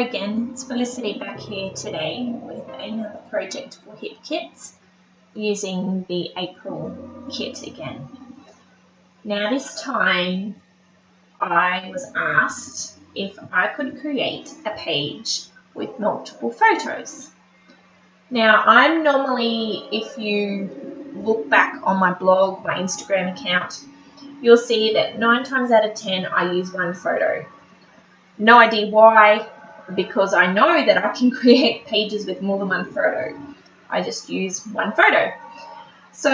again, it's Felicity back here today with another project for Hip Kits using the April kit again. Now this time I was asked if I could create a page with multiple photos. Now I'm normally, if you look back on my blog, my Instagram account, you'll see that 9 times out of 10 I use one photo. No idea why, because I know that I can create pages with more than one photo. I just use one photo. So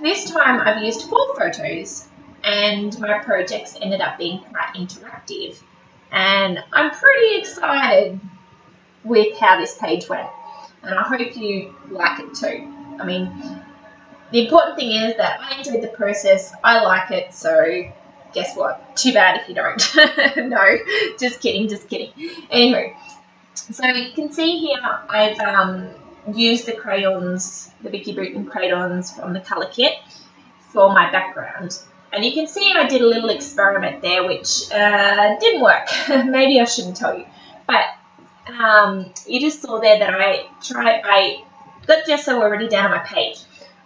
this time I've used 4 photos and my projects ended up being quite interactive. And I'm pretty excited with how this page went. And I hope you like it too. I mean, the important thing is that I enjoyed the process, I like it, so guess what? Too bad if you don't. No, just kidding. Anyway, so you can see here I've used the crayons, the Vicky Bruton crayons from the colour kit for my background. And you can see I did a little experiment there which didn't work. Maybe I shouldn't tell you. But you just saw there that I got gesso already down on my page.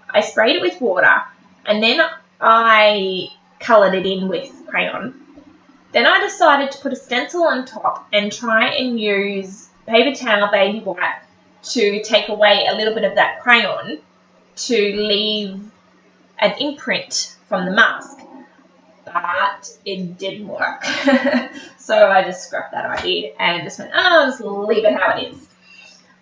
I sprayed it with water and then I coloured it in with crayon. Then I decided to put a stencil on top and try and use paper towel baby white to take away a little bit of that crayon to leave an imprint from the mask. But it didn't work. So I just scrapped that idea and just went, I'll just leave it how it is.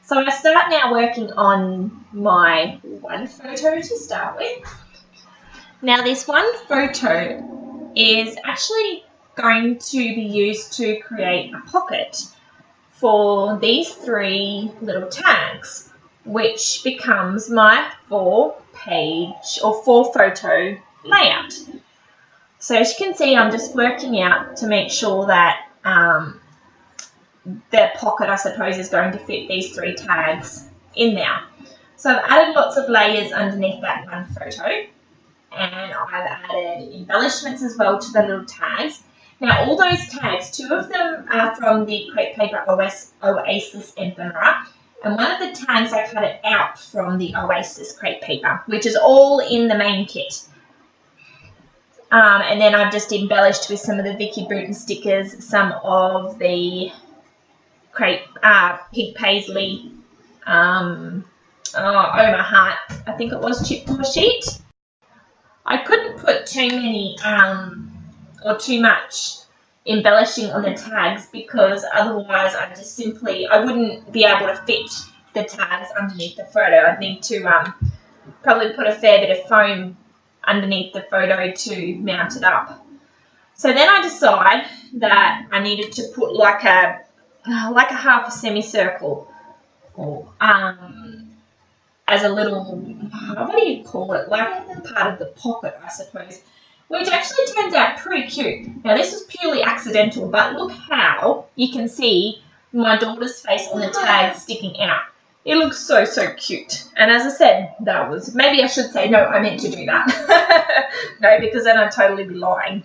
So I start now working on my one photo to start with. Now this one photo is actually going to be used to create a pocket for these 3 little tags, which becomes my 4-page or 4-photo layout. So as you can see, I'm just working out to make sure that the pocket, I suppose, is going to fit these 3 tags in there. So I've added lots of layers underneath that one photo. And I've added embellishments as well to the little tags. Now all those tags, 2 of them are from the crepe paper Oasis Ephemera, and one of the tags I cut it out from the Oasis crepe paper, which is all in the main kit. And then I've just embellished with some of the Vicky Bruton stickers, some of the crepe pink paisley, oh my heart, I think it was chipboard sheet. I couldn't put too many or too much embellishing on the tags because otherwise I wouldn't be able to fit the tags underneath the photo. I'd need to probably put a fair bit of foam underneath the photo to mount it up. So then I decide that I needed to put like a half a semicircle or as a little, what do you call it, like part of the pocket, I suppose, which actually turns out pretty cute. Now this is purely accidental, but look how you can see my daughter's face on the tag sticking out. It looks so cute. And as I said, maybe I should say, no, I meant to do that. No, because then I'd totally be lying.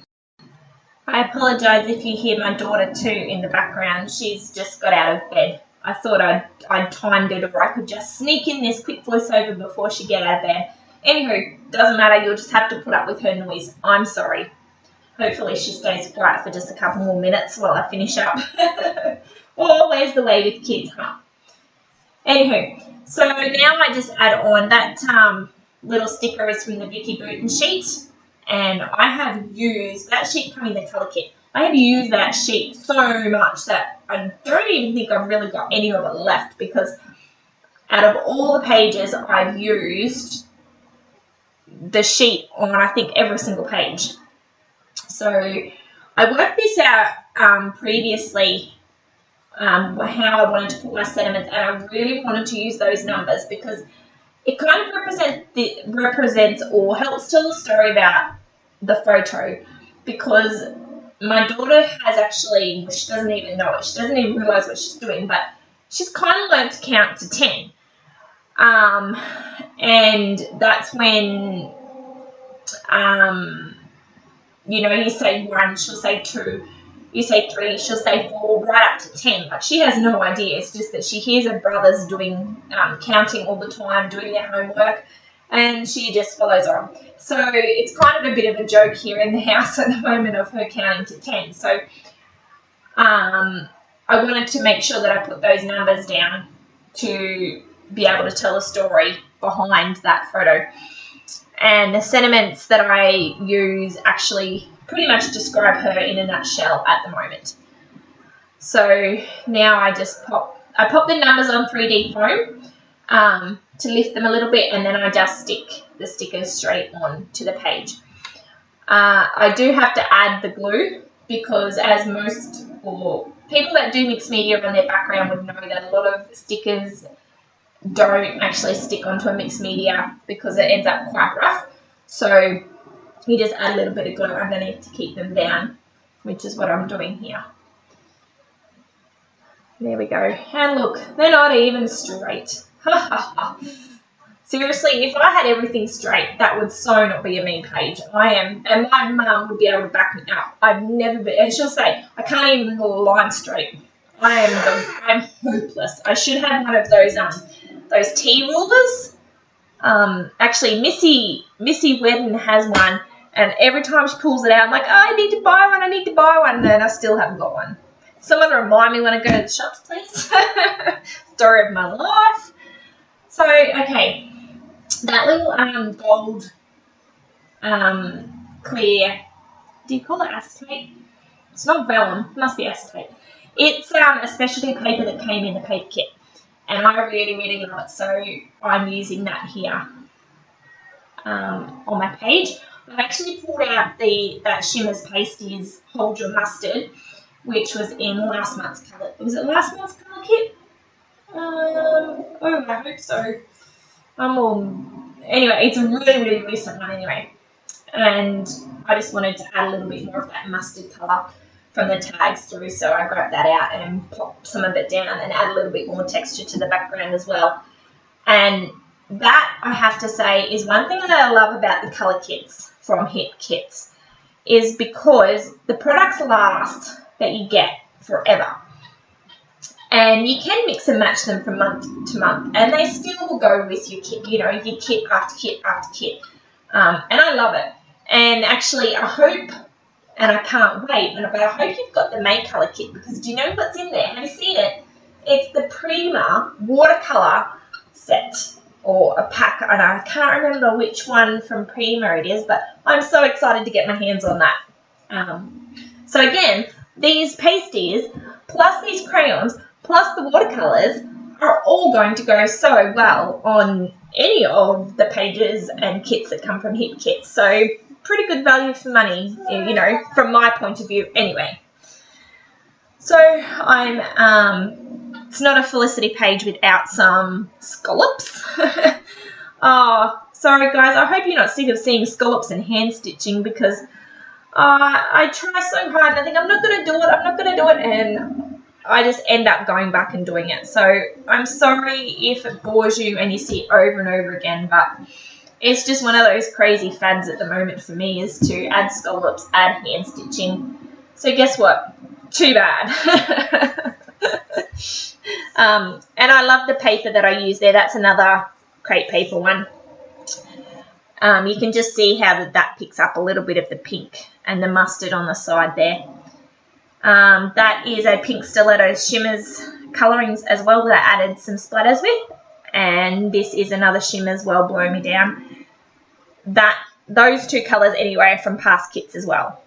I apologise if you hear my daughter too in the background. She's just got out of bed. I thought I'd timed it, or I could just sneak in this quick voiceover before she get out of bed. Anywho, doesn't matter, you'll just have to put up with her noise. I'm sorry. Hopefully she stays quiet for just a couple more minutes while I finish up. Always the way with kids, huh? Anywho, so now I just add on that little sticker is from the Vicky Bruton sheet, and I have used that sheet coming in the colour kit. I have used that sheet so much that I don't even think I've really got any of it left, because out of all the pages I've used the sheet on, I think, every single page. So I worked this out previously, how I wanted to put my sentiments, and I really wanted to use those numbers because it kind of represents or helps tell the story about the photo, because my daughter has actually, she doesn't even know it, she doesn't even realise what she's doing, but she's kind of learned to count to 10. And that's when, you know, you say 1, she'll say 2. you say 3, she'll say 4, right up to 10. Like, she has no idea. It's just that she hears her brothers doing counting all the time, doing their homework, and she just follows on. So it's kind of a bit of a joke here in the house at the moment of her counting to 10. So I wanted to make sure that I put those numbers down to be able to tell a story behind that photo. And the sentiments that I use actually pretty much describe her in a nutshell at the moment. So now I just pop the numbers on 3D foam to lift them a little bit, and then I just stick the stickers straight on to the page. I do have to add the glue because, as most or people that do mixed media on their background would know, that a lot of stickers don't actually stick onto a mixed media because it ends up quite rough. So you just add a little bit of glue underneath to keep them down, which is what I'm doing here. There we go. And look, they're not even straight. Seriously, if I had everything straight, that would so not be a me page. And my mum would be able to back me up. I've never been, and she'll say, I can't even draw a line straight. I'm hopeless. I should have one of those T rulers. Actually, Missy Wedden has one, and every time she pulls it out, I'm like, oh, I need to buy one, and I still haven't got one. Someone remind me when I go to the shops, please. Story of my life. So, okay, that little gold clear, do you call it acetate? It's not vellum, it must be acetate. It's a specialty paper that came in the paper kit, and I really, really love it, so I'm using that here on my page. I've actually pulled out that Shimmers Pasties Hold Your Mustard, which was in last month's colour. Was it last month's colour kit? Oh, I hope so. Anyway, it's a really, really recent one anyway. And I just wanted to add a little bit more of that mustard colour from the tags through, so I grabbed that out and popped some of it down and add a little bit more texture to the background as well. And that, I have to say, is one thing that I love about the colour kits from Hip Kits, is because the products last that you get forever. And you can mix and match them from month to month, and they still will go with your kit, you know, your kit after kit after kit. And I love it. And actually, I hope, and I can't wait, but I hope you've got the May Colour kit, because do you know what's in there? Have you seen it? It's the Prima watercolour set, or a pack, and I can't remember which one from Prima it is, but I'm so excited to get my hands on that. So again, these pasties, plus these crayons, plus the watercolours, are all going to go so well on any of the pages and kits that come from Hip Kits. So pretty good value for money, you know, from my point of view anyway. So it's not a Felicity page without some scallops. Oh, sorry guys, I hope you're not sick of seeing scallops and hand stitching, because I try so hard and I think I'm not going to do it, and I just end up going back and doing it. So I'm sorry if it bores you and you see it over and over again, but it's just one of those crazy fads at the moment for me, is to add scallops, add hand stitching. So guess what? Too bad. And I love the paper that I use there. That's another crepe paper one. You can just see how that picks up a little bit of the pink and the mustard on the side there. That is a Pink Stilettos Shimmers colourings as well that I added some splatters with. And this is another Shimmers Well Blow Me Down. Those two colours anyway are from past kits as well.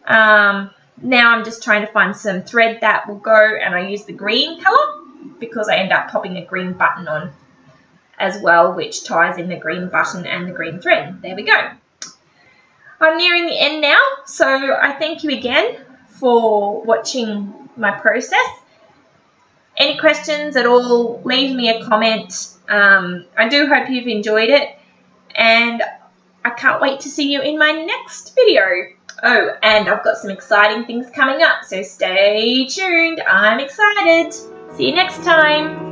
Now I'm just trying to find some thread that will go, and I use the green colour because I end up popping a green button on as well, which ties in the green button and the green thread. There we go. I'm nearing the end now, so I thank you again for watching my process. Any questions at all, leave me a comment. I do hope you've enjoyed it, and I can't wait to see you in my next video. Oh, and I've got some exciting things coming up, so stay tuned. I'm excited. See you next time.